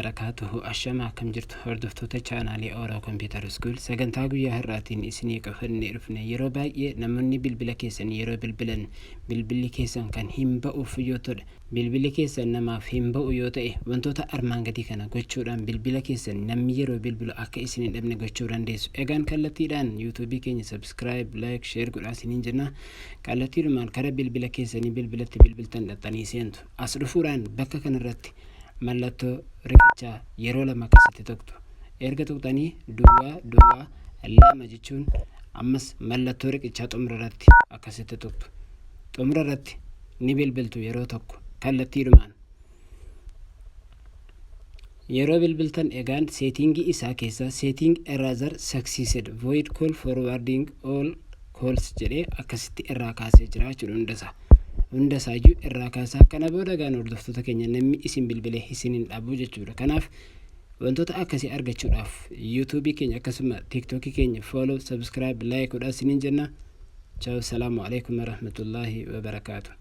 وبركاته الشمع كم جرت هردفتو تشانالي أورا كمبيوتر سكول سجنتا قويا هراتين إسني كفرني رفني يروبا نمني بالبلكيسن يرو بالبلن بالبلكيسن كان هم بقو فيوتر بالبلكيسن نما فهم بقو يوتا وانتو تا أرمان قدي كان قوشوران بالبلكيسن نمي يرو بالبلو أكا إسني ابن قوشوران ديسو إغان كالتيران يوتيوبي كيني سبسكرايب لايك شير قول عسنين جنا كالتيرو مان كرب بالبلكيسن بالبلت بالبلتن لطانيسينتو أصرفوران بكا كان رتي ملتو رقچا yeroo lama akkasitti tokko erga tuqxanii duwwaa lama jechuun ammas mallattoo riqichaa xumura irratti akkasitti tokko xumura irratti ni bilbiltu yeroo tokko kallattiidhumaan yeroo bilbiltan egaan settingii isaa keessa setting erasure succeeded void call forwarding all calls jedhee akkasitti irraa kaasee jira jechuudha hunda saayyuu irraa kaasaa kana booda gaan hordoftoota keenya namni isin bilbilee isiniin dhaabuu jechuudha. Kanaaf wantoota akkasii argachuudhaaf YouTube keenya akkasuma TikTok keenya follow subscribe like godhaa isiniin jenna. Ciao, salaamu alaykum wa rahmatullahi wa barakatuh.